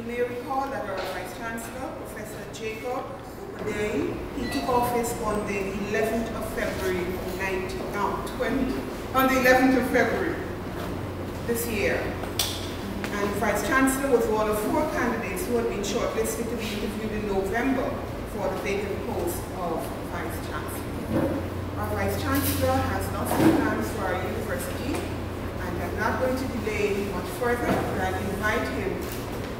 You may recall that our Vice Chancellor, Professor Jacob Okodeyi, he took office on the 11th of February this year. And Vice Chancellor was one of 4 candidates who had been shortlisted to be interviewed in November for the vacant post of Vice Chancellor. Our Vice Chancellor has lots of plans for our university, and I'm not going to delay much further, but I invite him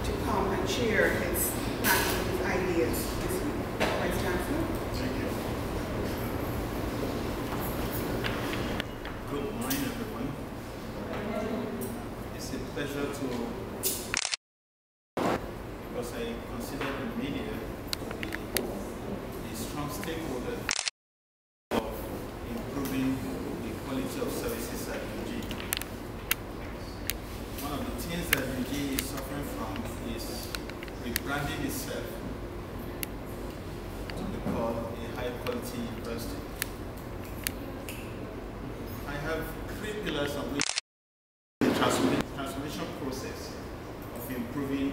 to come and share his plans and his ideas this week. Vice Chancellor. Thank you. Good morning, everyone. It's a pleasure because I consider the media to be a strong stakeholder of improving the quality of services at UG. One of the things that UG is suffering from is rebranding itself to be called a high-quality university. I have 3 pillars on which the transformation process of improving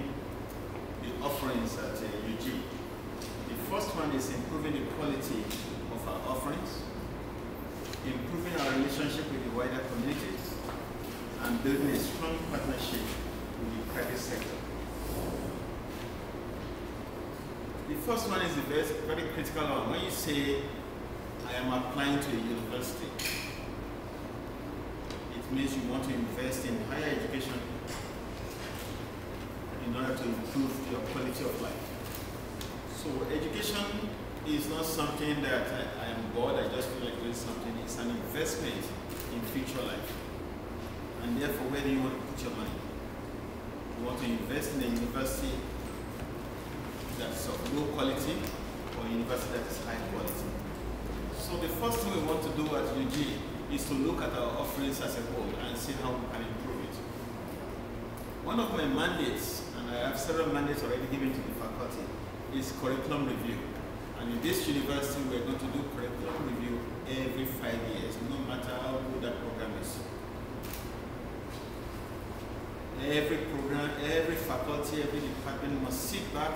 the offerings at UG. The first one is improving the quality of our offerings, improving our relationship with the wider community, and building a strong partnership with the private sector. The first one is the very critical one. When you say, I am applying to a university, it means you want to invest in higher education in order to improve your quality of life. So education is not something that I am bored, I just feel like doing something. It's an investment in future life. And therefore, where do you want to put your money? You want to invest in a university that's of low quality or a university that is high quality. So the first thing we want to do at UG is to look at our offerings as a whole and see how we can improve it. One of my mandates, and I have several mandates already given to the faculty, is curriculum review. And in this university, we're going to do curriculum review every 5 years, no matter how good that program is. Every program, every faculty, every department must sit back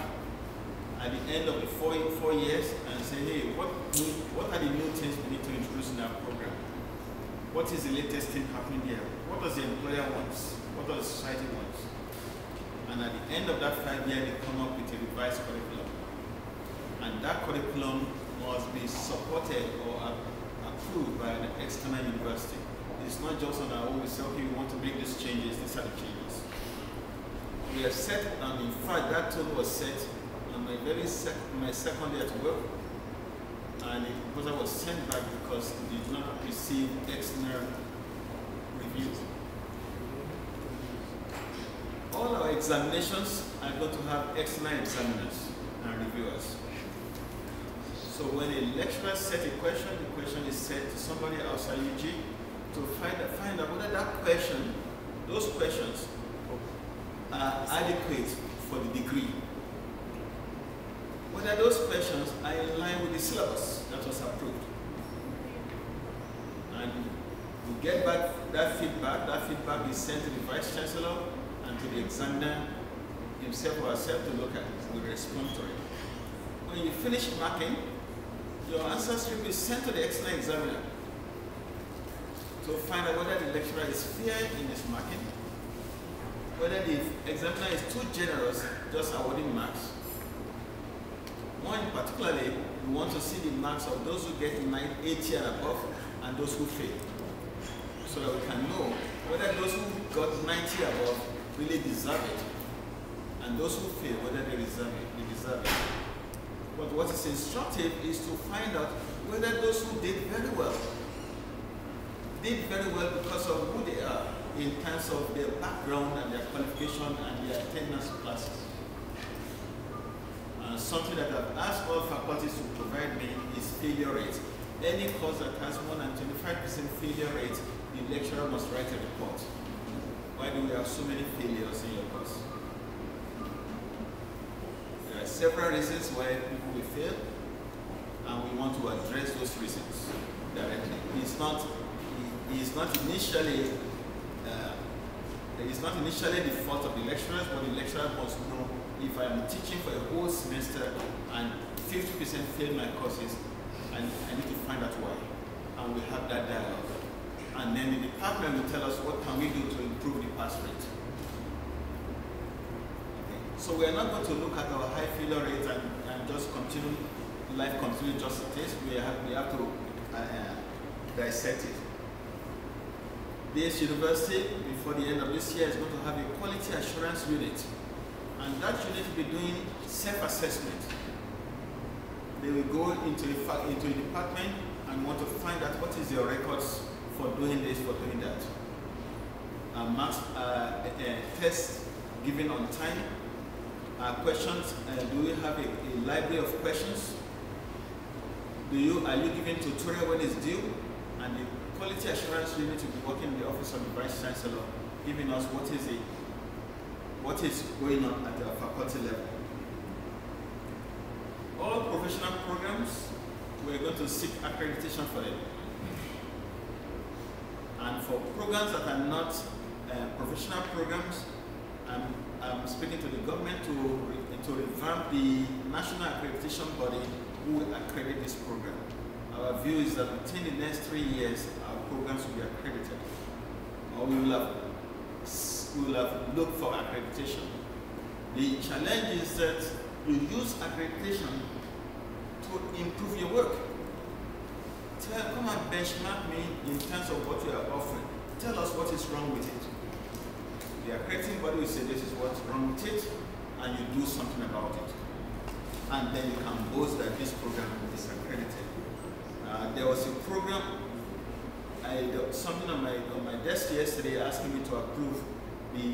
at the end of the 4 years and say, hey, what are the new things we need to introduce in our program? What is the latest thing happening here? What does the employer want? What does the society want? And at the end of that 5 years, they come up with a revised curriculum. And that curriculum must be supported or approved by an external university. It's not just on our own. We say, okay, we want to make these changes, these are the changes. We have set, and in fact, that tool was set on my second year to work. And the proposal was sent back because it did not receive external reviews. All our examinations are going to have external examiners and reviewers. So when a lecturer sets a question, the question is set to somebody outside UG to find out whether that question, those questions are adequate for the degree. Whether those questions are in line with the syllabus that was approved. And we get back that feedback is sent to the Vice Chancellor and to the examiner himself or herself to look at it. We respond to it. When you finish marking, your answer script is sent to the external examiner to find out whether the lecturer is fair in his marking, whether the examiner is too generous just awarding marks. More in particularly, we want to see the marks of those who get 80 and above and those who fail, so that we can know whether those who got 90 above really deserve it, and those who fail, whether they deserve it. But what is instructive is to find out whether those who did very well because of who they are in terms of their background and their qualification and their attendance classes. Something that I've asked all faculties to provide me is failure rate. Any course that has more than 25% failure rate, the lecturer must write a report. Why do we have so many failures in your course? There are several reasons why people will fail, and we want to address those reasons directly. It's not initially the fault of the lecturers, but the lecturer must know if I am teaching for a whole semester and 50% fail my courses, and I need to find out why. And we have that dialogue. And then the department will tell us what can we do to improve the pass rate. Okay. So we are not going to look at our high failure rate and just continue, life continue just as it is. We have to dissect it. This university, before the end of this year, is going to have a quality assurance unit. And that unit will be doing self-assessment. They will go into a department and want to find out what is your records for doing this, for doing that. Marks, tests given on time. Questions, do we have a library of questions? Are you giving tutorial when it's due? And the quality assurance unit will be working in the office of the Vice Chancellor, giving us what is going on at the faculty level. All professional programs, we're going to seek accreditation for them. And for programs that are not professional programs, I'm speaking to the government to revamp the national accreditation body who will accredit this program. Our view is that within the next 3 years, our programs will be accredited. Or we will have looked for accreditation. The challenge is that you use accreditation to improve your work. Come and benchmark me in terms of what you are offering. Tell us what is wrong with it. The accrediting body will say this is what's wrong with it, and you do something about it. And then you can boast that this program is accredited. There was a program, there was something on my desk yesterday asking me to approve the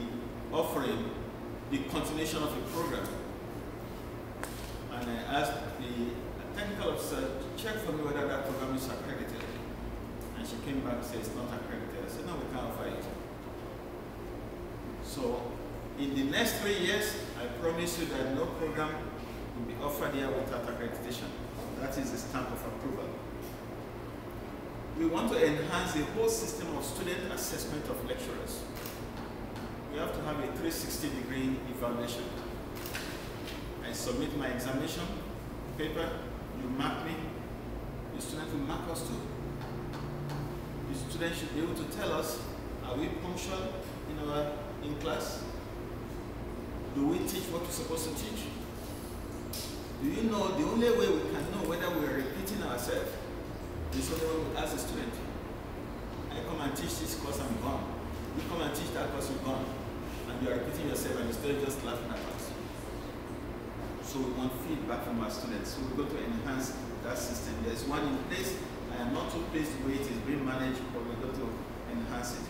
offering, the continuation of a program. And I asked the technical officer to check for me whether that program is accredited. And she came back and said it's not accredited. I said, no, we can't offer it. So in the next 3 years, I promise you that no program will be offered here without accreditation. That is the stamp of approval. We want to enhance the whole system of student assessment of lecturers. We have to have a 360-degree evaluation. I submit my examination paper, you mark me, the student will mark us too. The student should be able to tell us, are we punctual in class? Do we teach what we're supposed to teach? Do you know the only way we can know whether we're repeating ourselves is only when we ask the student. I come and teach this course, I'm gone. You come and teach that course, you're gone. And you are repeating yourself and the student just laughing at us. So we want feedback from our students. So we're going to enhance that system. There's one in place. I am not too pleased the way it is being managed, but we're going to enhance it.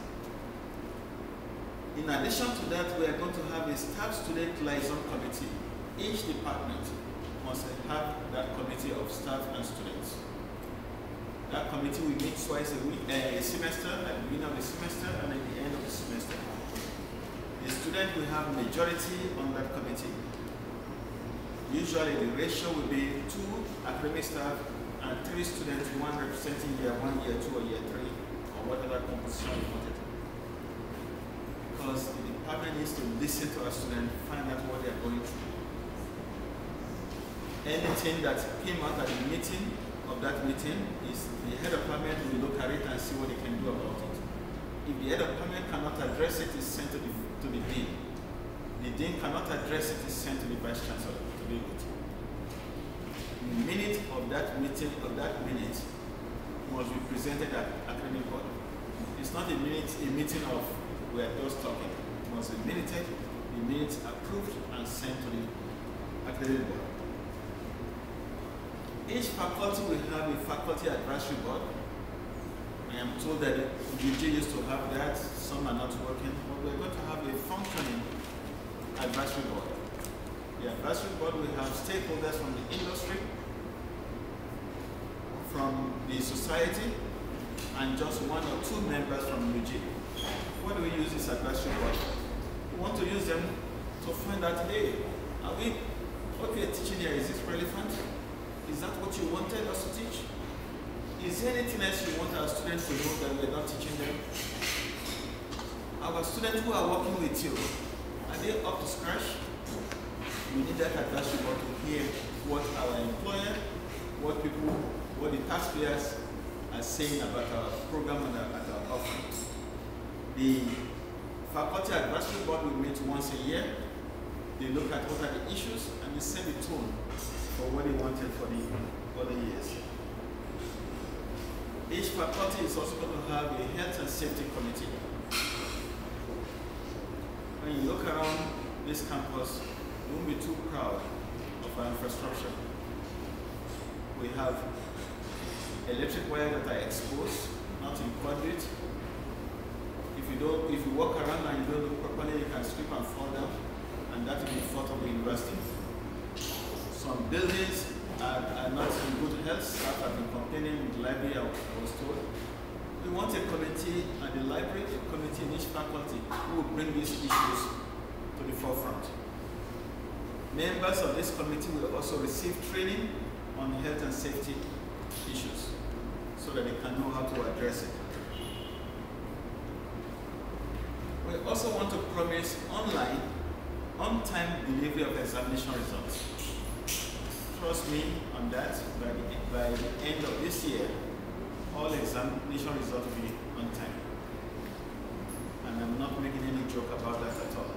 In addition to that, we are going to have a staff-student liaison committee. Each department must have that committee of staff and students. That committee will meet twice a semester, at the beginning of the semester and at the end of the semester. The student will have majority on that committee. Usually the ratio will be 2 academic staff and 3 students, 1 representing year 1, year 2, or year 3, or whatever composition you wanted. Because the department needs to listen to our students, find out what they are going through. Anything that came out at the meeting of that meeting is the head of department will look at it and see what they can do about it. If the head of department cannot address it, it's sent to the dean. The dean cannot address it, it's sent to the vice chancellor to deal with it. The minute of that meeting, must be presented at academic board. It's not a meeting of we are just talking. It must be minuted, the minutes approved and sent to the academic board. Each faculty will have a faculty advisory board. I am told that UG used to have that, some are not working, but we're going to have a functioning advisory board. The advisory board will have stakeholders from the industry, from the society, and just 1 or 2 members from UG. What do we use this advisory board? We want to use them to find out, hey, what we are teaching here, is this relevant? Is that what you wanted us to teach? Is there anything else you want our students to know that we're not teaching them? Our students who are working with you, are they up to scratch? we need that advisory board to hear what our employer, what the taxpayers are saying about our program and at our offerings. The faculty advisory board will meet once a year. They look at what are the issues and they set the tone for what they wanted for the other years. Each faculty is also going to have a health and safety committee. When you look around this campus, you won't be too proud of our infrastructure. We have electric wires that are exposed, not in conduit. If you walk around and you don't look properly, you can slip and fall down, and that will be the fault of the university. Some buildings are not in good health. Staff have been complaining in the library, I was told. We want a committee at the library, a committee in each faculty who will bring these issues to the forefront. Members of this committee will also receive training on health and safety issues so that they can know how to address it. We also want to promise online, on-time delivery of examination results. Trust me on that, by the end of this year, all examination results will be on time. And I'm not making any joke about that at all.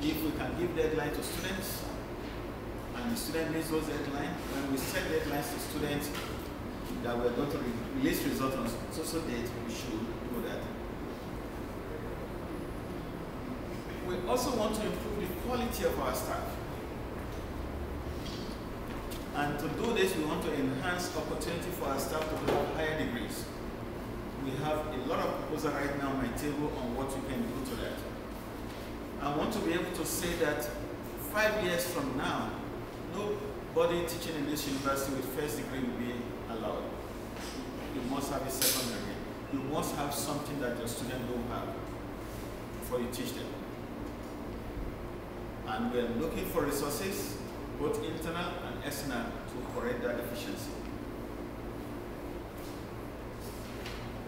If we can give deadline to students, and the student meets those deadlines, when we set deadlines to students that we're going to release results on so date, we should do that. We also want to improve the quality of our staff. And to do this, we want to enhance opportunity for our staff to have higher degrees. We have a lot of proposals right now on my table on what you can do to that. I want to be able to say that 5 years from now, nobody teaching in this university with first degree will be allowed. You must have a second degree. You must have something that your students don't have before you teach them. And we're looking for resources, both internal and external, to correct that deficiency.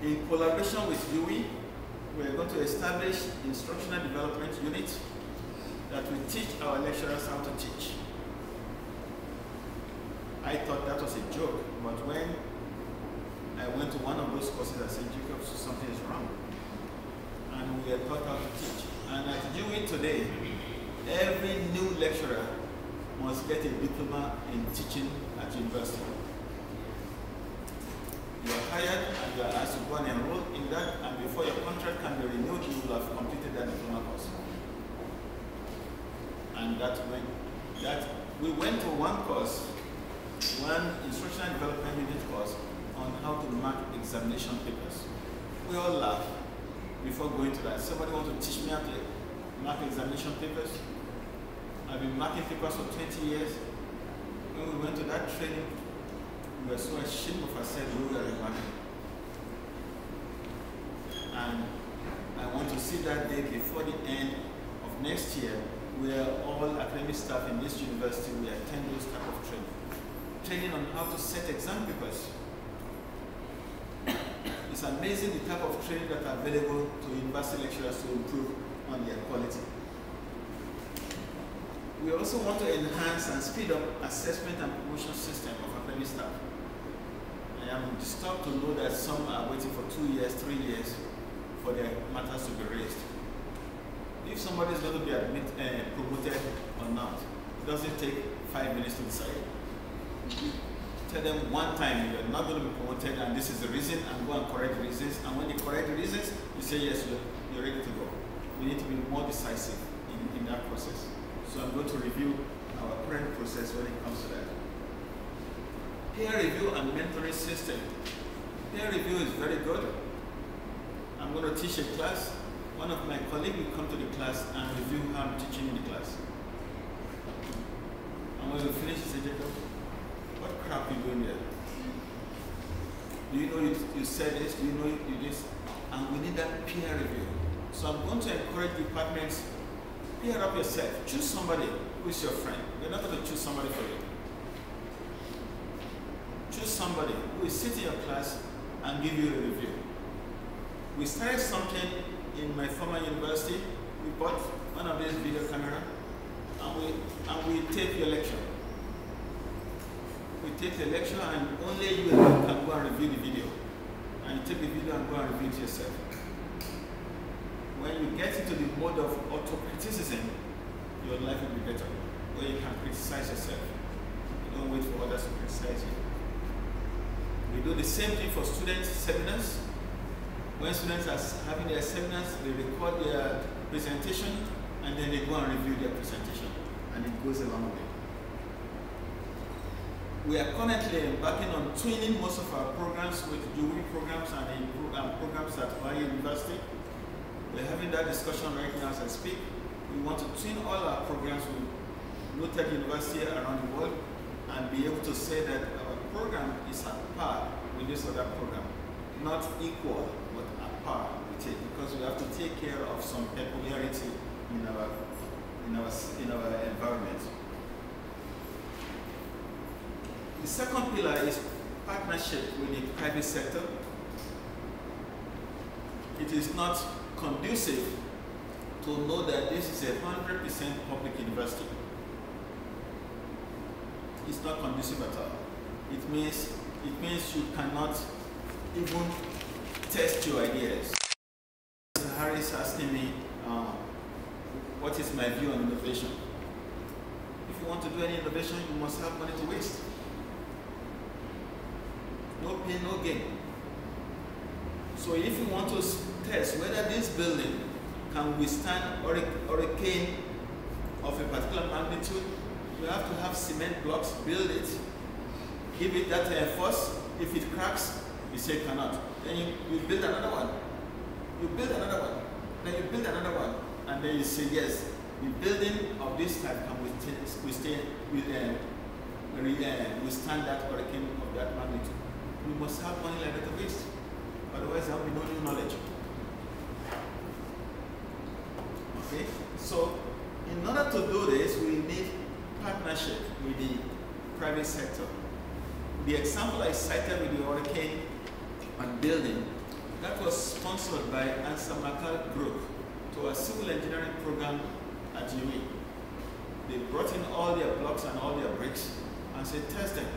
In collaboration with UE, we are going to establish instructional development unit that will teach our lecturers how to teach. I thought that was a joke, but when I went to one of those courses, I said, Jacob, something is wrong. And we are taught how to teach. And at UE today, every new lecturer must get a diploma in teaching at university. You are hired and you are asked to go and enroll in that, and before your contract can be renewed, you will have completed that diploma course. And we went to one course, one instructional development unit course on how to mark examination papers. We all laughed before going to that. Somebody want to teach me how to mark examination papers? I've been marking papers for 20 years. When we went to that training, we were so ashamed of ourselves we were marking. And I want to see that day before the end of next year, where all academic staff in this university will attend those type of training. Training on how to set exam papers. It's amazing the type of training that are available to university lecturers to improve on their quality. We also want to enhance and speed up assessment and promotion system of academic staff. I am disturbed to know that some are waiting for 2 years, 3 years for their matters to be raised. If somebody is going to be promoted or not, it doesn't take 5 minutes to decide. Tell them one time you're not going to be promoted and this is the reason, and go and correct the reasons. And when you correct the reasons, you say yes, you're ready to go. We need to be more decisive in that process. So I'm going to review our current process when it comes to that. Peer review and mentoring system. Peer review is very good. I'm going to teach a class. One of my colleagues will come to the class and review how I'm teaching in the class. And when we finish, he said, Jacob, what crap are you doing there? Do you know you said this? Do you know you did this? And we need that peer review. So I'm going to encourage departments, peer up yourself. Choose somebody who is your friend. You're not going to choose somebody for you. Choose somebody who will sit in your class and give you a review. We started something in my former university. We bought one of these video cameras, and we take your lecture. We take the lecture and only you alone can go and review the video. And you take the video and go and review it yourself. When you get into the mode of auto-criticism, your life will be better. Where you can criticize yourself. You don't wait for others to criticize you. We do the same thing for student seminars. When students are having their seminars, they record their presentation and then they go and review their presentation. And it goes a long way. We are currently embarking on twinning most of our programs with UE programs and programs at our university. We're having that discussion right now as I speak. We want to twin all our programs with noted universities around the world and be able to say that our program is at par with this other program. Not equal, but at par with it, because we have to take care of some peculiarity in our environment. The second pillar is partnership with the private sector. It is not conducive to know that this is a 100% public university. It's not conducive at all. It means you cannot even test your ideas. Harris asking me, what is my view on innovation? If you want to do any innovation, you must have money to waste. No pain, no gain. So if you want to test whether this building can withstand hurricane of a particular magnitude, you have to have cement blocks, build it, give it that force. If it cracks, you say cannot. Then you build another one. You build another one. Then you build another one. And then you say, yes, the building of this type can withstand that hurricane of that magnitude. We must have money like that to waste. Otherwise, there will be no new knowledge. Okay? So, in order to do this, we need partnership with the private sector. The example I cited with the hurricane and building, that was sponsored by Ansa Makal Group to a civil engineering program at UE. They brought in all their blocks and all their bricks and said, test them.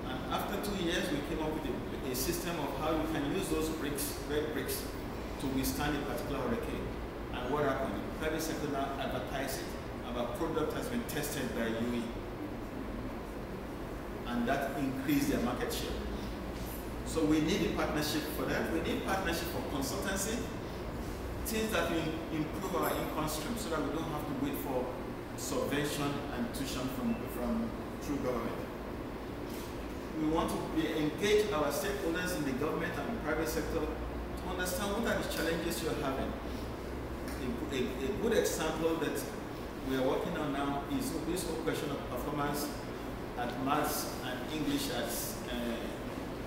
And after 2 years, we came up with a system of how we can use those bricks, red bricks, to withstand a particular hurricane. And what happened? The private sector now advertised it. Our product has been tested by UE. And that increased their market share. So we need a partnership for that. We need partnership for consultancy, things that will improve our income stream so that we don't have to wait for subvention and tuition from through government. We want to engage our stakeholders in the government and the private sector to understand what are the challenges you're having. A good example that we are working on now is this whole question of performance at maths and English at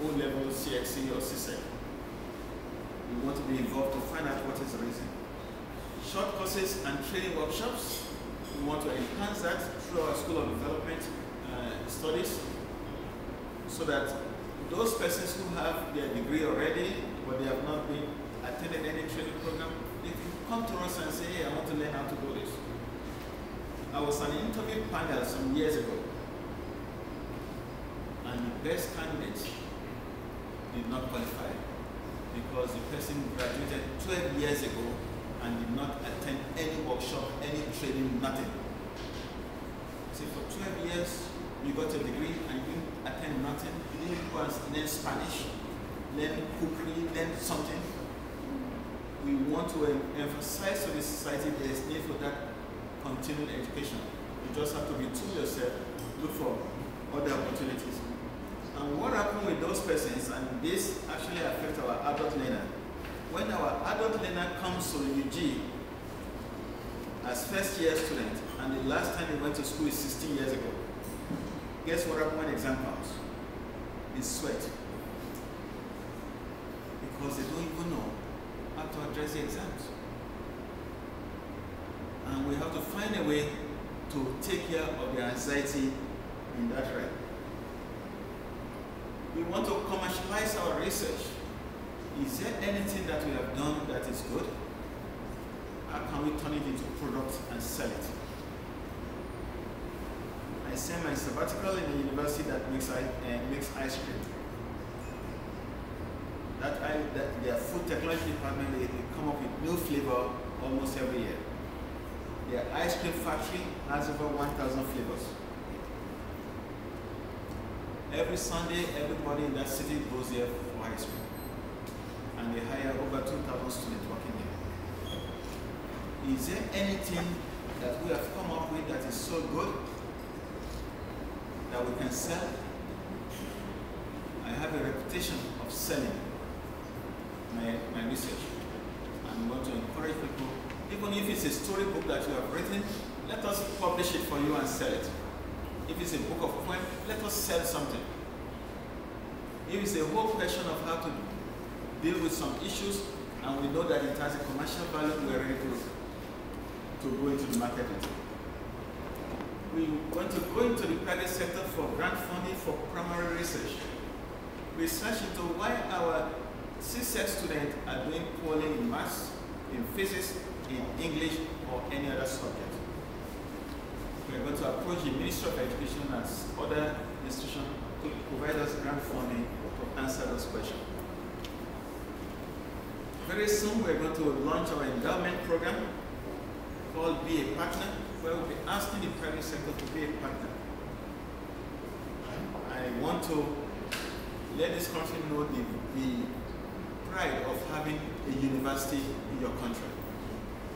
O-level, CXC or CSEC. We want to be involved to find out what is the reason. Short courses and training workshops, we want to enhance that through our School of Development studies so that those persons who have their degree already but they have not been attended any training program, they can come to us and say, hey, I want to learn how to do this. I was on an interview panel some years ago, and the best candidate did not qualify because the person graduated 12 years ago and did not attend any workshop, any training, nothing. See, for 12 years, you got a degree and you didn't attend nothing. You didn't go and learn Spanish, learn cookery, learn something. We want to emphasize to the society there is need for that continued education. You just have to retool yourself, look for other opportunities. And what happened with those persons, and this actually affects our adult learner. When our adult learner comes to UG as first year student, and the last time he went to school is 16 years ago, guess what happened when the exam comes? They sweat. Because they don't even know how to address the exams. And we have to find a way to take care of the anxiety in that realm. We want to commercialize our research. Is there anything that we have done that is good? How can we turn it into product and sell it? I spent my sabbatical in a university that makes ice cream. Their food technology department, they come up with new flavor almost every year. Their ice cream factory has over 1,000 flavors. Every Sunday, everybody in that city goes there for ice cream. And they hire over 2,000 students working there. Is there anything that we have come up with that is so good that we can sell? I have a reputation of selling my research. I'm going to encourage people, even if it's a storybook that you have written, let us publish it for you and sell it. If it's a book of poems, let us sell something. If it's a whole question of how to deal with some issues, and we know that it has a commercial value, we're ready to go into the market with it. We want to go into the private sector for grant funding for primary research. Research into why our CSEC students are doing poorly in maths, in physics, in English, or any other subject. We are going to approach the Ministry of Education and other institutions to provide us grant funding to answer those questions. Very soon we are going to launch our endowment program called Be a Partner, where we'll be asking the private sector to be a partner. I want to let this country know the pride of having a university in your country.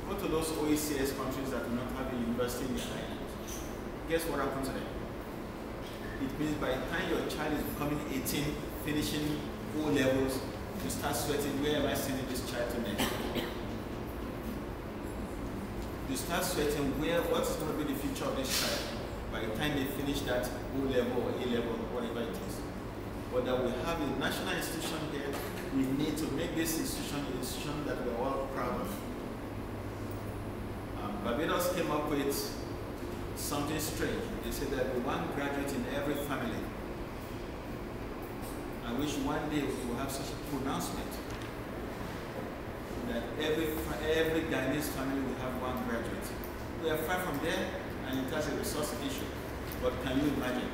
Go to those OECS countries that do not have a university in their island. Guess what happened to them? It means by the time your child is becoming 18, finishing O levels, you start sweating, where am I sending this child to next? You start sweating, what's going to be the future of this child by the time they finish that O level or A level or whatever it is. But that we have a national institution here, we need to make this institution an institution that we're all proud of. Barbados came up with something strange. They said there will be one graduate in every family. I wish one day we will have such a pronouncement that every Ghanaian family will have one graduate. We are far from there, and it has a resource issue. But can you imagine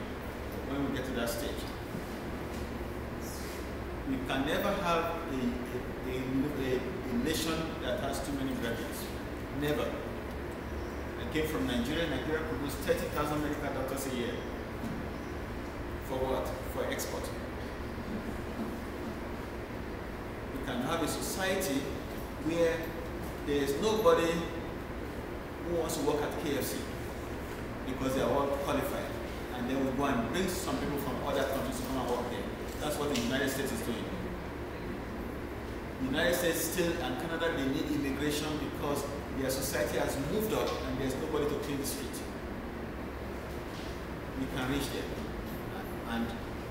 when we get to that stage? We can never have a nation that has too many graduates. Never. I came from Nigeria. Nigeria produced 30,000 medical doctors a year. For what? For export. We can have a society where there is nobody who wants to work at KFC because they are all qualified. And then we go and bring some people from other countries to come and work there. That's what the United States is doing. The United States still and Canada, they need immigration because their society has moved up and there's nobody to clean the street. We can reach there. And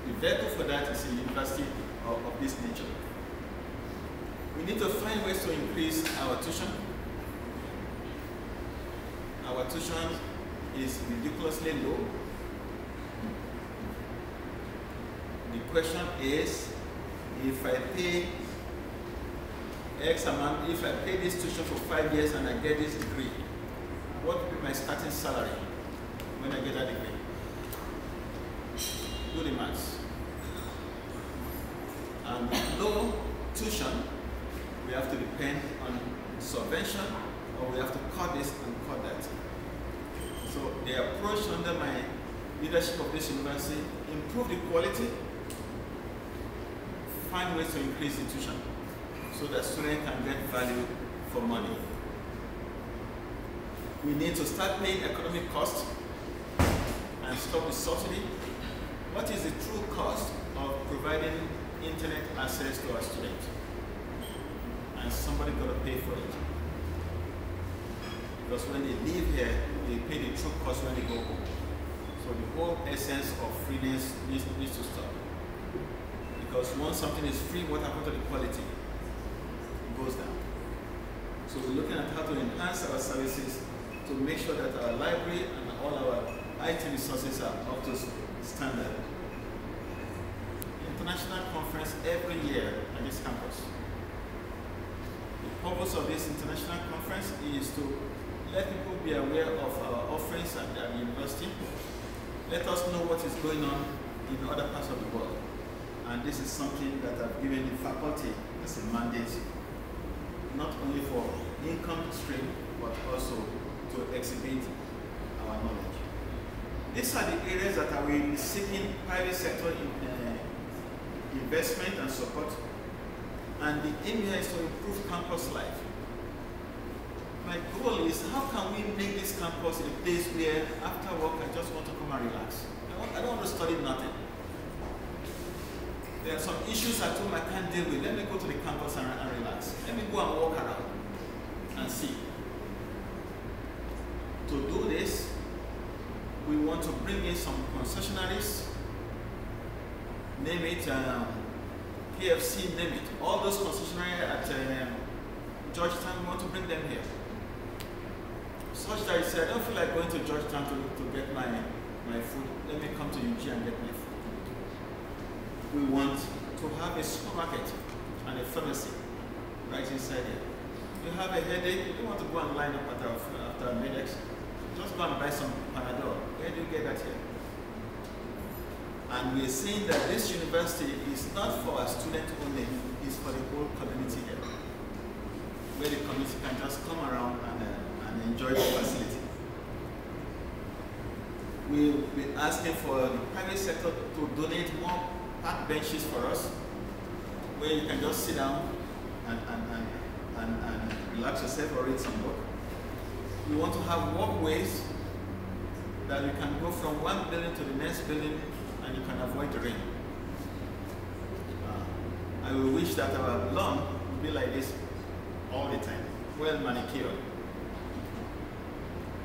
the vehicle for that is a university of this nature. We need to find ways to increase our tuition. Our tuition is ridiculously low. The question is, if I pay X amount, if I pay this tuition for 5 years and I get this degree, what will be my starting salary when I get that degree? Do the maths. And with low tuition, we have to depend on subvention, or we have to cut this and cut that. So the approach under my leadership of this university, improve the quality, find ways to increase the tuition so that students can get value for money. We need to start paying economic costs and stop the subsidy. What is the true cost of providing internet access to our students? And somebody got to pay for it. Because when they live here, they pay the true cost when they go home. So the whole essence of freeness needs to stop. Because once something is free, what happens to the quality? It goes down. So we're looking at how to enhance our services to make sure that our library and all our IT resources are up to standard. International conference every year at this campus. The purpose of this international conference is to let people be aware of our offerings at the university, Let us know what is going on in other parts of the world. And this is something that I've given the faculty as a mandate, not only for income stream, but also to exhibit our knowledge. These are the areas that I will be seeking private sector investment and support. And the aim here is to improve campus life. My goal is, how can we make this campus a place where after work I just want to come and relax? I don't want to study nothing. There are some issues at home I can't deal with. Let me go to the campus and relax. Let me go and walk around and see. To do this, we want to bring in some concessionaries, name it KFC, name it. All those concessionaries at Georgetown, we want to bring them here. Such that you say, I don't feel like going to Georgetown to get my food. Let me come to UG and get my food. We want to have a supermarket and a pharmacy right inside here. You have a headache, you don't want to go and line up after a Medex. Just go and buy some Panadol. Where do you get that here? And we're saying that this university is not for our students only, it's for the whole community here. Where the community can just come around and enjoy the facility. We'll be asking for the private sector to donate more park benches for us, where you can just sit down and relax yourself or read some book. We want to have walkways that you can go from one building to the next building and you can avoid the rain. I will wish that our lawn would be like this all the time, well manicured.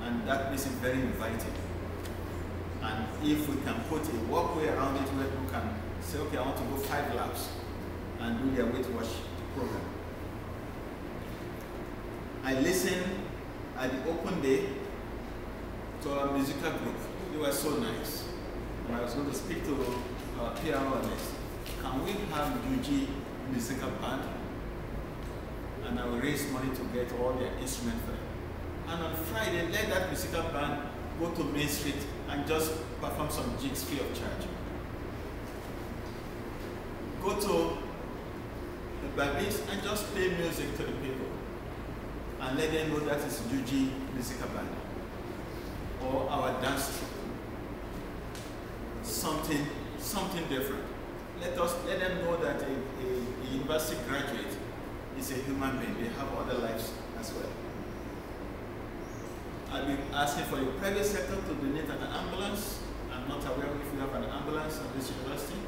And that makes it very inviting. And if we can put a walkway around it where people can say, okay, I want to go 5 laps and do their weight watch program. I listened at the open day to our musical group. They were so nice. And I was going to speak to our PR on this. Can we have UG musical band? And I will raise money to get all their instruments for them. And on Friday, let that musical band go to Main Street and just perform some jigs free of charge. Go to the Babis and just play music to the people. And let them know that is UG musical band. Or our dance troupe. Something different. Let them know that a university graduate is a human being. They have other lives as well. I've been asking for the private sector to donate an ambulance. I'm not aware if we have an ambulance at this university.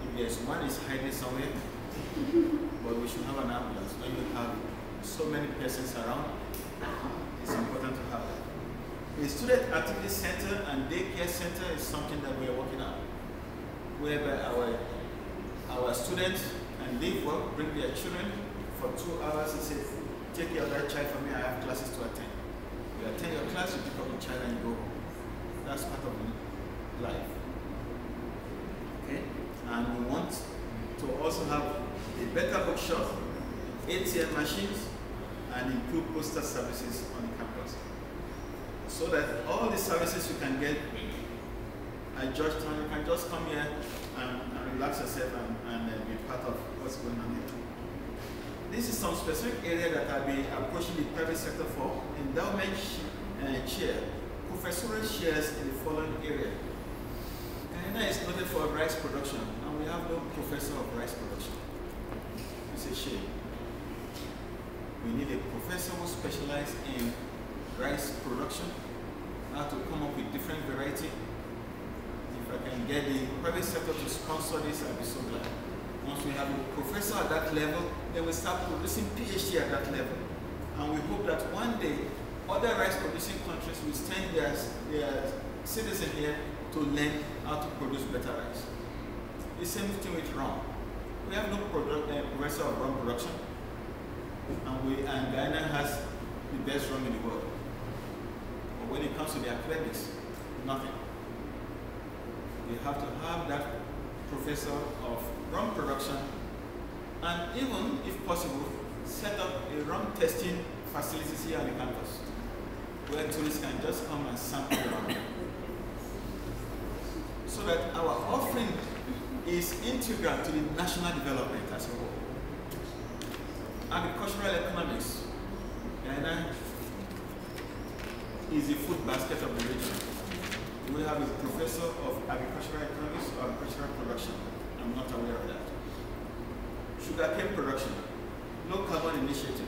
If there's one, it's hiding somewhere. But we should have an ambulance. When you have so many persons around, it's important to have that. The Student Activity Center and Daycare Center is something that we are working on, whereby our students and leave work, bring their children for 2 hours and say, take care of that child for me, I have classes to attend. You attend your class, you pick up the child and you go home. That's part of life. Okay? And we want to also have a better bookshop, ATM machines, and improve postal services on the campus. So that all the services you can get at Georgetown, you can just come here and relax yourself and be part of what's going on here. This is some specific area that I'll be approaching the private sector for. Endowment chair, professorial chairs in the following area. Guyana is noted for rice production, and we have no professor of rice production. It's a shame. We need a professor who specializes in rice production, how to come up with different variety. If I can get the private sector to sponsor this, I'll be so glad. Once we have a professor at that level, then we start producing PhD at that level. And we hope that one day, other rice producing countries will send their citizens here to learn how to produce better rice. The same thing with rum. We have no professor of rum production, and Guyana has the best rum in the world. But when it comes to the academics, nothing. We have to have that professor of rum production, and even, if possible, set up a rum testing facility here on the campus, where tourists can just come and sample the rum. is integral to the national development as a whole. Agricultural economics, Ghana is the food basket of the region. We have a professor of agricultural economics or agricultural production. I'm not aware of that. Sugarcane production, low carbon initiative,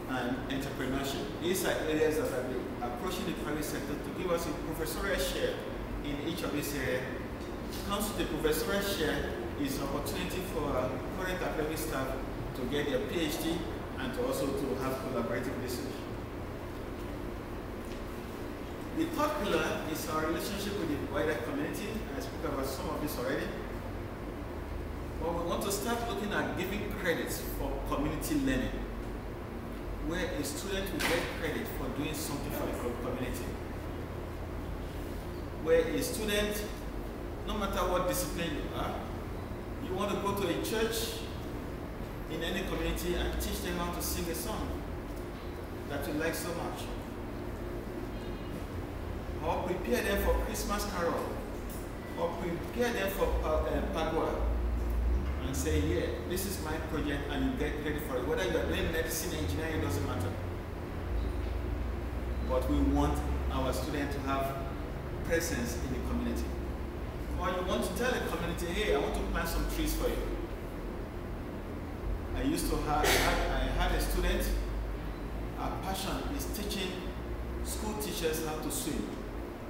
and entrepreneurship. These are areas that have been approaching the private sector to give us a professorial share in each of these areas. Comes to the professorial share is an opportunity for current academic staff to get their PhD and to also to have collaborative research. The third pillar is our relationship with the wider community. I spoke about some of this already. But we want to start looking at giving credits for community learning, where a student will get credit for doing something for the community. Where a student, no matter what discipline you are, you want to go to a church in any community and teach them how to sing a song that you like so much. Or prepare them for Christmas carol, or prepare them for Padua, and say, yeah, this is my project, and you get credit for it. Whether you are doing medicine, engineering, doesn't matter. But we want our students to have presence in the community. Or you want to tell the community, hey, I want to plant some trees for you. I had a student, her passion is teaching school teachers how to swim,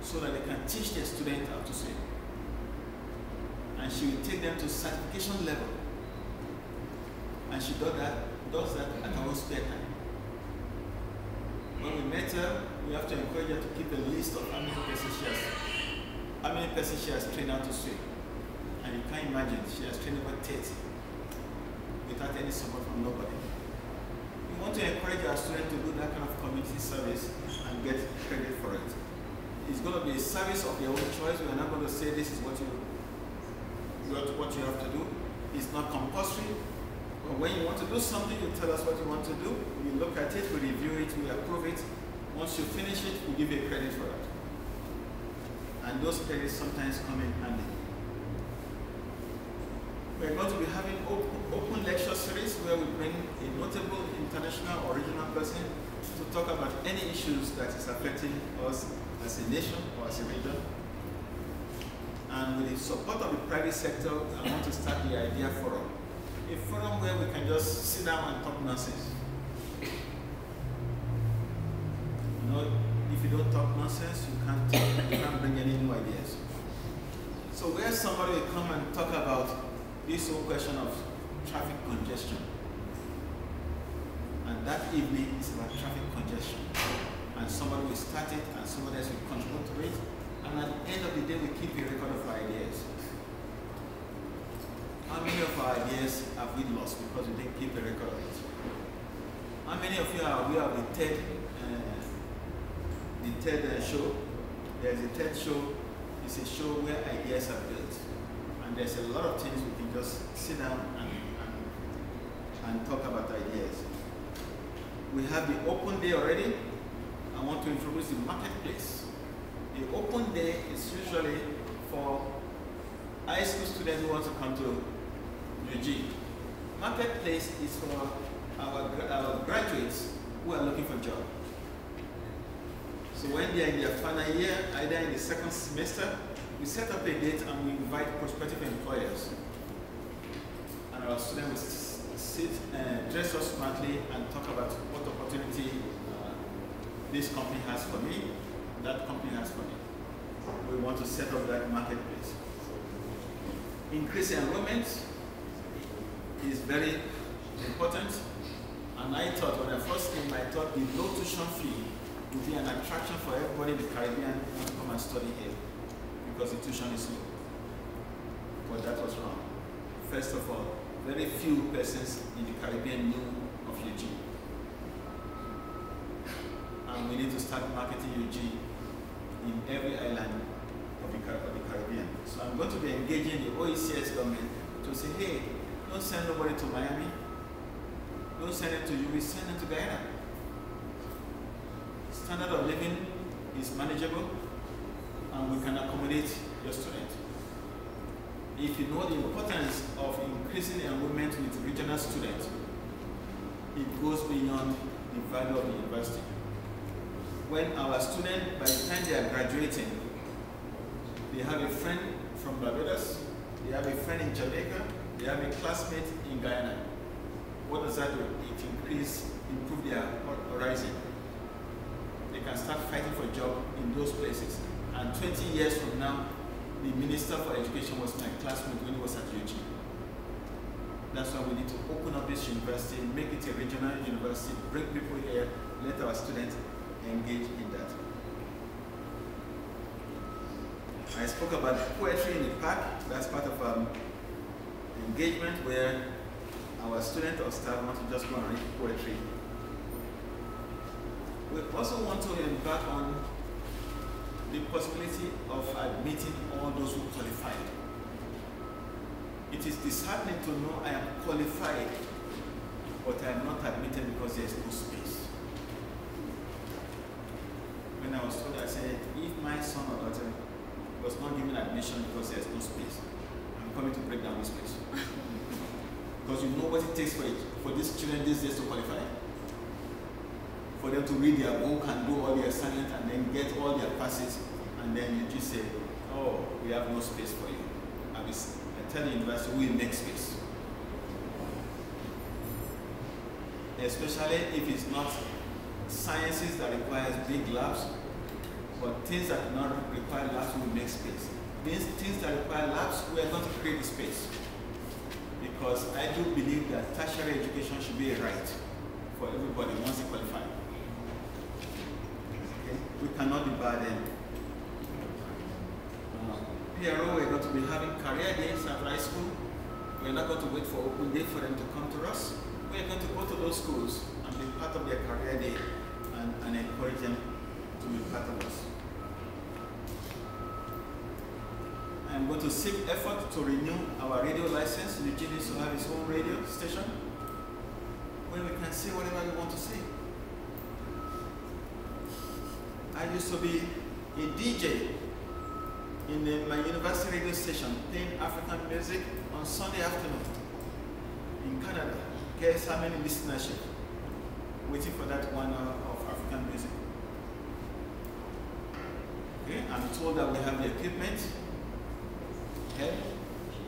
so that they can teach their students how to swim. And she will take them to certification level. And she does that at her own spare time. When we met her, we have to encourage her to keep a list of how many persons she has trained how to swim. And you can't imagine, she has trained over 30 without any support from nobody. We want to encourage our students to do that kind of community service and get credit for it. It's going to be a service of their own choice. We are not going to say this is what you have to do. It's not compulsory. But when you want to do something, you tell us what you want to do. We look at it, we review it, we approve it. Once you finish it, we give you a credit for it. And those credits sometimes come in handy. We're going to be having open lecture series where we bring a notable international or regional person to talk about any issues that is affecting us as a nation or as a region. And with the support of the private sector, I want to start the idea forum. A forum where we can just sit down and talk nonsense. You know, if you don't talk nonsense, you can't bring any new ideas. So where somebody will come and talk about this whole question of traffic congestion. And that evening is about traffic congestion. And somebody will start it and somebody else will contribute to it. And at the end of the day, we keep a record of our ideas. How many of our ideas have we lost because we didn't keep a record of it? How many of you are aware of the third show? There's a third show. It's a show where ideas are built. And there's a lot of things we can just sit down and talk about ideas. We have the open day already. I want to introduce the marketplace. The open day is usually for high school students who want to come to UG. Marketplace is for our graduates who are looking for a job. So when they are in their final year, either in the second semester, we set up a date and we invite prospective employers. And our students will sit and dress us smartly and talk about what opportunity this company has for me, that company has for me. We want to set up that marketplace. Increase enrollment is very important. And I thought, when I first came, I thought the low tuition fee would be an attraction for everybody in the Caribbean to come and study here, because the tuition is low. But that was wrong. First of all, very few persons in the Caribbean knew of UG. And we need to start marketing UG in every island of the Caribbean. So I'm going to be engaging the OECS government to say, hey, don't send nobody to Miami. Don't send it to UB, send it to Guyana. Standard of living is manageable and we can accommodate your student. if you know the importance of increasing enrollment with regional students, it goes beyond the value of the university. When our students, by the time they are graduating, they have a friend from Barbados, they have a friend in Jamaica, they have a classmate in Guyana. What does that do? It improve their horizon. They can start fighting for a job in those places. And 20 years from now, the Minister for Education was my classmate when he was at UG. That's why we need to open up this university, make it a regional university, bring people here, let our students engage in that. I spoke about poetry in the park. That's part of engagement where our students or staff want to just go and read poetry. We also want to embark on the possibility of admitting all those who qualify. It is disheartening to know I am qualified, but I am not admitted because there is no space. When I was told, I said, if my son or daughter was not given admission because there is no space, I'm coming to break down this space. Because you know what it takes for these children these days to qualify? For them to read their book and do all their assignments and then get all their passes, and then you just say, oh, we have no space for you. I tell the university, we make space. Especially if it's not sciences that requires big labs, but things that do not require labs, we make space. Things that require labs, we are going to create the space. Because I do believe that tertiary education should be a right for everybody once they qualify. Okay? We cannot be burdened. PRO, we're going to be having career days at high school. We're not going to wait for open day for them to come to us. We're going to go to those schools and be part of their career day and encourage them to be part of us. I'm going to seek effort to renew our radio license. Eugene needs to have his own radio station where we can say whatever we want to say. I used to be a DJ in my university radio station playing African music on Sunday afternoon in Canada. Guess how many listenership waiting for that 1 hour of African music. Okay, I'm told that we have the equipment.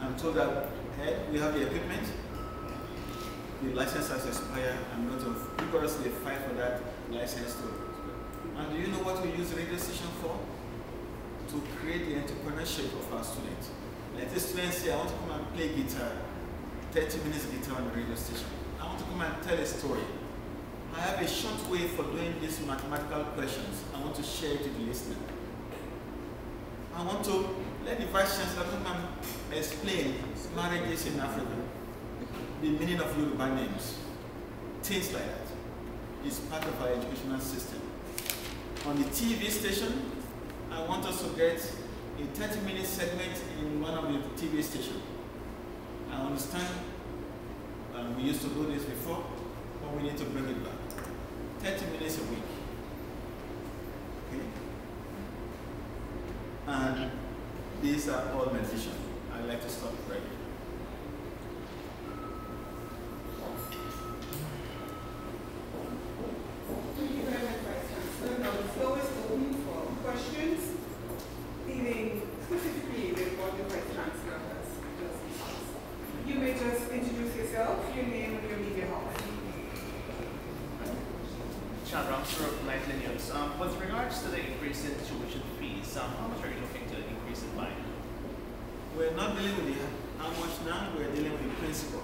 I'm told that we have the equipment. The license has expired. I'm going to vigorously fight for that license too. And do you know what we use the radio station for? To create the entrepreneurship of our students. Let the students say, I want to come and play guitar, 30 minutes guitar on the radio station. I want to come and tell a story. I have a short way for doing these mathematical questions. I want to share it with the listener. I want to let the Vice Chancellor come and explain marriages in Africa, the meaning of Yoruba names, things like that. It's part of our educational system. On the TV station, I want us to get a 30-minute segment in one of the TV stations. I understand we used to do this before, but we need to bring it back. 30 minutes a week. Okay? And these are all meditation. I'd like to stop right here. Thank you very much, Vice Chancellor. Now the floor is open for questions dealing specifically with what the Vice Chancellor has just discussed. You may just introduce yourself, your name, and your media house. Chancellor, Nightly News. With regards to the increase in tuition fees, how much are you looking to increase it by? We're not dealing with how much now, we're dealing with the principle.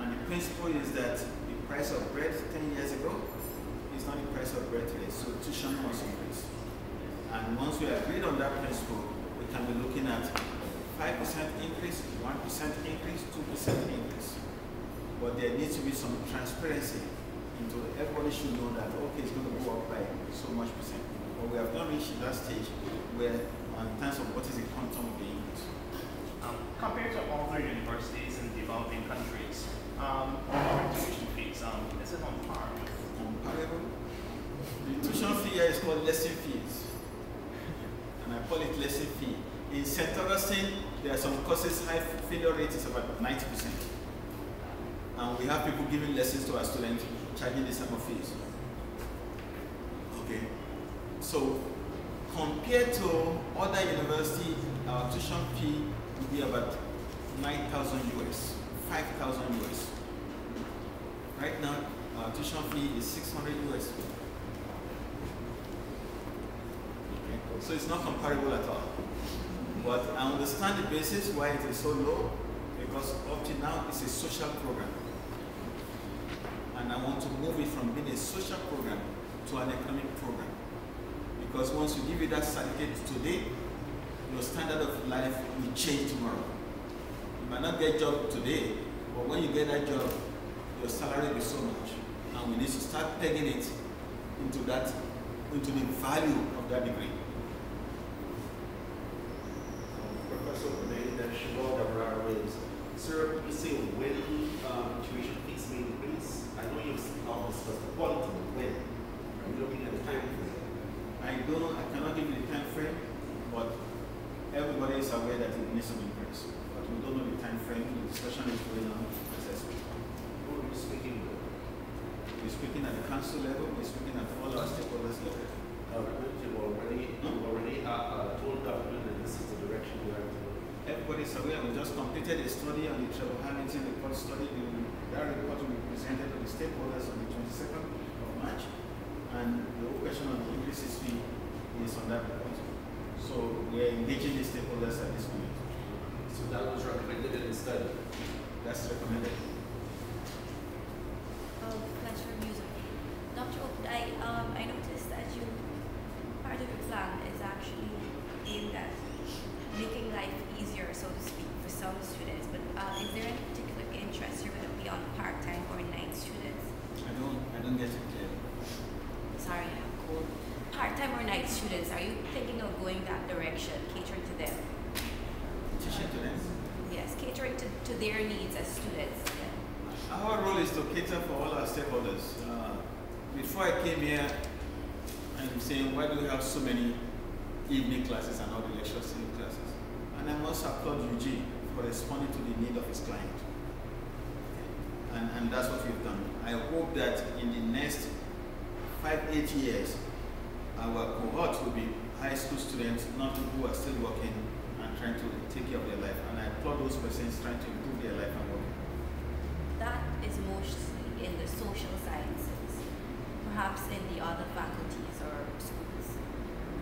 And the principle is that the price of bread 10 years ago is not the price of bread today, so tuition must increase. And once we agreed on that principle, we can be looking at 5% increase, 1% increase, 2% increase. But there needs to be some transparency into everybody should know that, okay, it's going to go up by so much percent. But we have not reached that stage where, in terms of what is the quantum of the increase. Compared to other universities in developing countries, our tuition fees, is it on par? Comparable? The tuition fee here is called lesson fees. And I call it lesson fee. In St. Augustine, There are some courses, high failure rate is about 90%. And we have people giving lessons to our students, charging the same fees. Okay. So compared to other universities, our tuition fee would be about 9,000 US, 5,000 US. Right now, our tuition fee is 600 US. Okay. So it's not comparable at all. But I understand the basis why it is so low, because up to now it's a social program. And I want to move it from being a social program to an economic program. Because once we give you that certificate today, your standard of life will change tomorrow. You might not get a job today, but when you get that job, your salary will be so much. And we need to start pegging it into the value of that degree. Professor, the Shibal Dabrara is, sir, you say when tuition fees may increase? I know you've discussed the quality, but when? Are you looking at the time frame? I don't know, I cannot give you the time frame, but everybody is aware that it needs to be increased. But we don't know the time frame. The discussion is going on as I speak. Who are you speaking with? We're speaking at the council level, we're speaking at all our stakeholders level. You've already told government that this is the direction you have to go. Everybody's aware. We just completed a study on the Trevor Hamilton report study. That report will be presented to the stakeholders on the 22nd of March. And the whole question on the increases fee is on that report. So we're engaging the stakeholders at this moment. So that was recommended in the study? That's recommended. Classroom user. Dr. Oak, I noticed that part of your plan is actually aimed at making life easier, so to speak, for some students. But is there any particular interest you're going to be on part-time or night students? I don't get it clear. Sorry, I'm cold. Part-time or night students, are you thinking of going that direction, catering to them? Teaching to them? Yes, catering to their needs as students. Our role is to cater for all our stakeholders. Before I came here, I'm saying, why do we have so many evening classes and all the lectures in classes? And I must applaud Eugene for responding to the need of his client. And that's what we've done. I hope that in the next 5-8 years, our cohort will be high school students, not people who are still working and trying to take care of their life. And I applaud those persons trying to improve their life and work. That is mostly in the social sciences, perhaps in the other faculties or schools.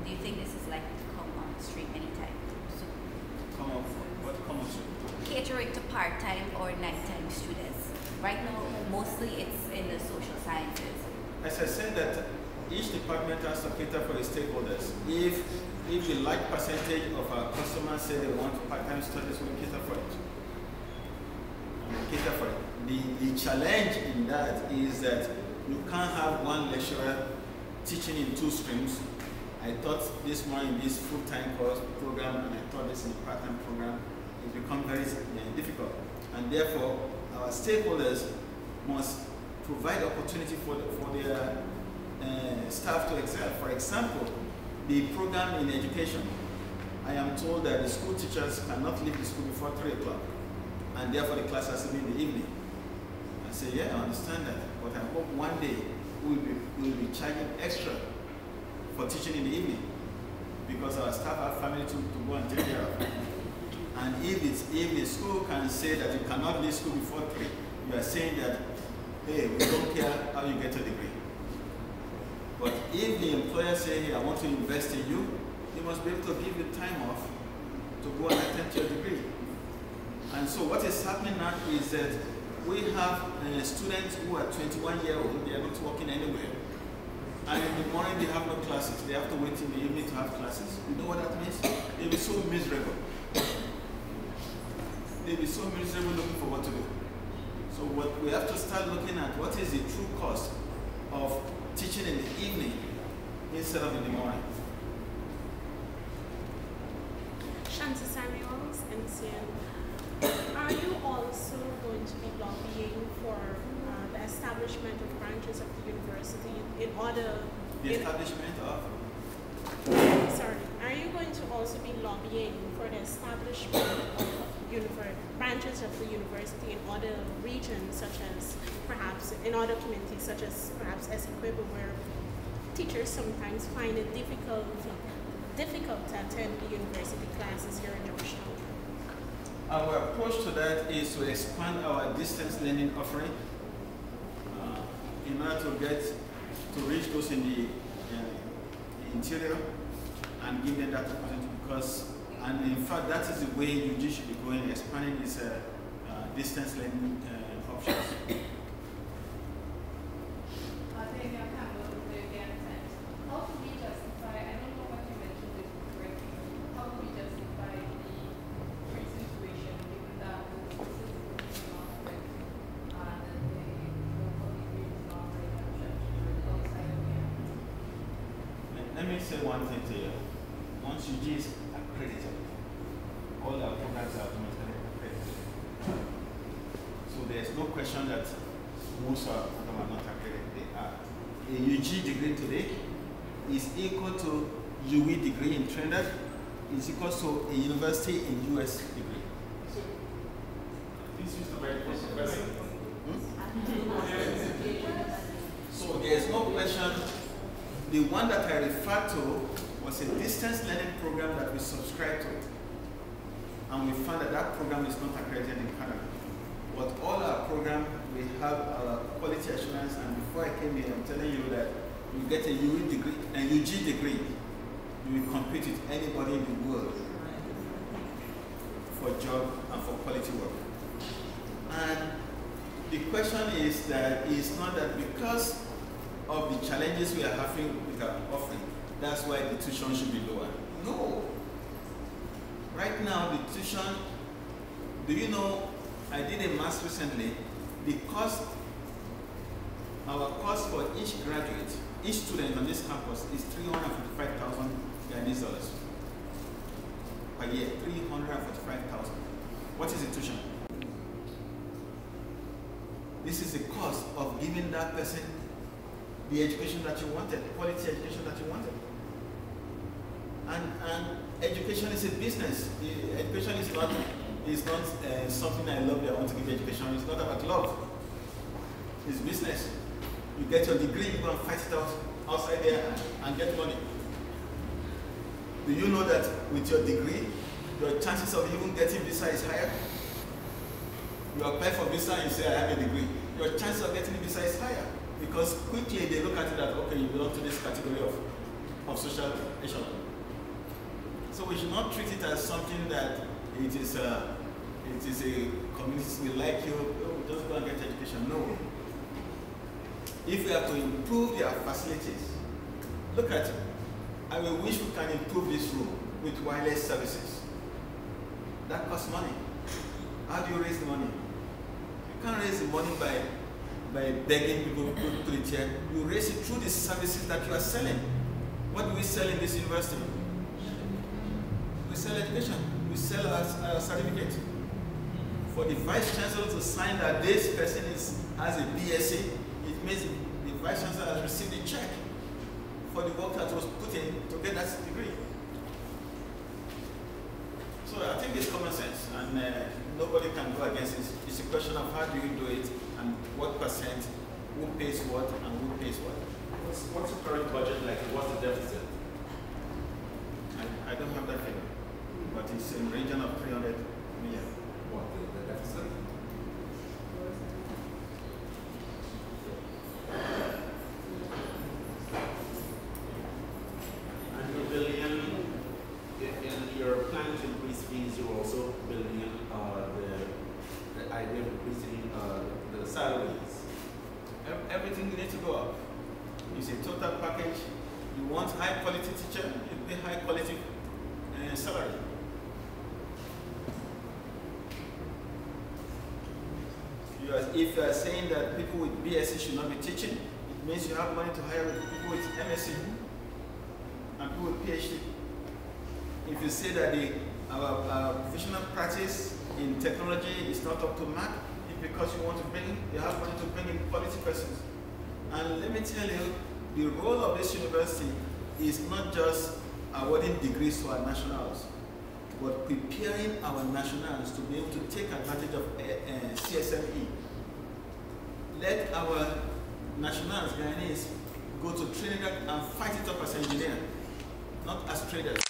Do you think this is likely to come on stream anytime soon? Come on, what come on stream? Catering to part-time or nighttime students. Right now, mostly it's in the social sciences. As I said, that each department has to cater for its stakeholders. If the large percentage of our customers say they want part-time studies, we cater for it. And we cater for it. The challenge in that is that you can't have one lecturer teaching in 2 streams. I taught this one in this full-time course program, and I taught this in the part-time program. It becomes very difficult. And therefore, our stakeholders must provide opportunity for their staff to excel. For example, the program in education, I am told that the school teachers cannot leave the school before 3 o'clock, and therefore the class has to be in the evening. I say, yeah, I understand that, but I hope one day we will be charging extra for teaching in the evening, because our staff have family to go and take care of. And if the school can say that you cannot leave school before 3, you are saying that, hey, we don't care how you get a degree. But if the employer say, hey, I want to invest in you, they must be able to give you time off to go and attempt your degree. And so what is happening now is that we have students who are 21 years old, they are not working anywhere. And in the morning they have no classes. They have to wait in the evening to have classes. You know what that means? They'll be so miserable. They'll be so miserable looking for what to do. So what we have to start looking at, what is the true cost of teaching in the evening instead of in the morning? Chancellor Samuels, MCM. Are you also going to be lobbying for the establishment of branches of the university in order... The establishment of? Sorry. Are you going to also be lobbying for the establishment of branches of the university in other regions, such as perhaps in other communities, such as perhaps Essequibo, where teachers sometimes find it difficult to attend the university classes here in Georgetown? Our approach to that is to expand our distance learning offering in order to reach those in the interior and give them that opportunity, because, and in fact, that is the way UG should be going, expanding its distance learning options. How do we justify, I don't know what you mentioned this correctly, how do we justify the free situation given that the courses is not free and the local degree is not very much outside of campus? Let me say one thing to you. Once UG is accredited, all our programs are automatically accredited. So there's no question that most of our programs are not accredited. They are. A UG degree today is equal to UE degree in Trinidad, is equal to a university in US degree. So, this is the very first question. So there's no question. The one that I referred to was a distance learning program that we subscribed to. And we found that that program is not accredited in Canada. But all our program, we have our quality assurance, and before I came here, I'm telling you that you get a UE degree, a UG degree, you will compete with anybody in the world for job and for quality work. And the question is that it's not that because of the challenges we are having with our offering, that's why the tuition should be lower. No. Right now, the tuition, do you know, I did a math recently, the cost, our cost for each graduate, each student on this campus is $345,000 Guyanese dollars per year. $345,000. What is the tuition? This is the cost of giving that person the education that you wanted, the quality education that you wanted. And education is a business. Education is not something I love that I want to give education. It's not about love. It's business. You get your degree, you go and fight it out outside there and get money. Do you know that with your degree, your chances of even getting visa is higher? You apply for visa and you say, I have a degree. Your chance of getting a visa is higher because quickly they look at it that, okay, you belong to this category of social echelon. So we should not treat it as something that it is a community will like you, oh, just go and get education. No. If we have to improve their facilities, look at it. I will wish we can improve this room with wireless services. That costs money. How do you raise the money? You can't raise the money by begging people to put it here. You raise it through the services that you are selling. What do we sell in this university? We sell education. We sell our certificate. For the Vice Chancellor to sign that this person has a BSc, it means the Vice Chancellor has received a check for the work that was put in to get that degree. So I think it's common sense, and nobody can go against it. It's a question of how do you do it, and what percent, who pays what, and who pays what. What's the current budget like? What's the deficit? I don't have that figure, but it's in the region of 300 million. What, the deficit? And the billion, in your plan to increase fees, you're also building the idea of increasing the salaries. Everything needs to go up. It's a total package. You want high quality teacher, you pay high quality salary. If you are saying that people with BSc should not be teaching, it means you have money to hire people with MSc and people with PhD. If you say that our professional practice in technology is not up to mark, it's because you have money to bring in quality persons. And let me tell you, the role of this university is not just awarding degrees to our nationals, but preparing our nationals to be able to take advantage of CSME. Let our nationals, Guyanese, go to Trinidad and fight it up as engineers, not as traders.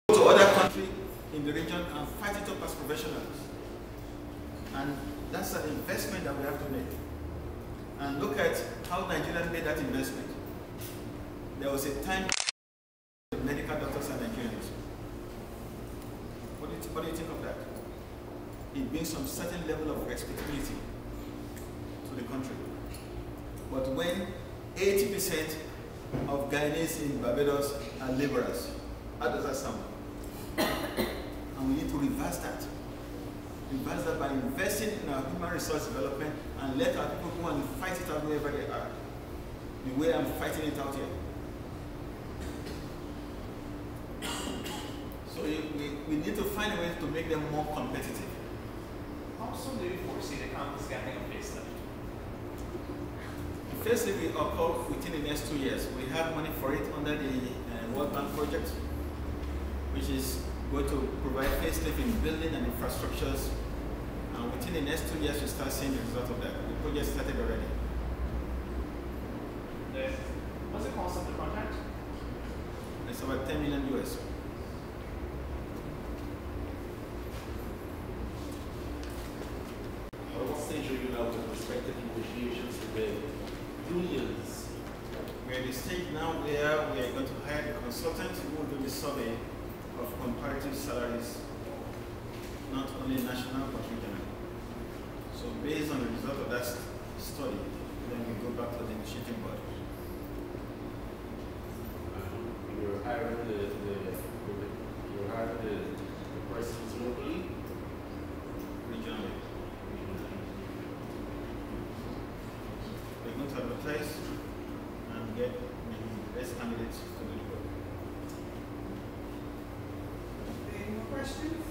Go to other countries in the region and fight it up as professionals. And that's an investment that we have to make. And look at how Nigeria made that investment. There was a time the medical doctors are Nigerians. What do you think of that? It brings some certain level of respectability to the country. But when 80% of Guyanese in Barbados are laborers, how does that sound? And we need to reverse that. Reverse that by investing in our human resource development and let our people go and fight it out wherever they are. The way I'm fighting it out here. So we need to find a way to make them more competitive. How soon do you foresee the campus getting a facelift? Facelift will occur within the next 2 years. We have money for it under the World Bank project, which is going to provide facelift in building and infrastructures. And within the next 2 years, we start seeing the result of that. The project started already. What's the cost of the project? It's about 10 million US. At what stage are you now with respect to negotiations with the unions? We're at the stage now where we are going to hire a consultant who will do the survey of comparative salaries, not only national but regional. So based on the result of that study, then we go back to the negotiating body. You're hiring the persons locally? Regionally. We're going to advertise and get the best candidates to do the work. Any more questions?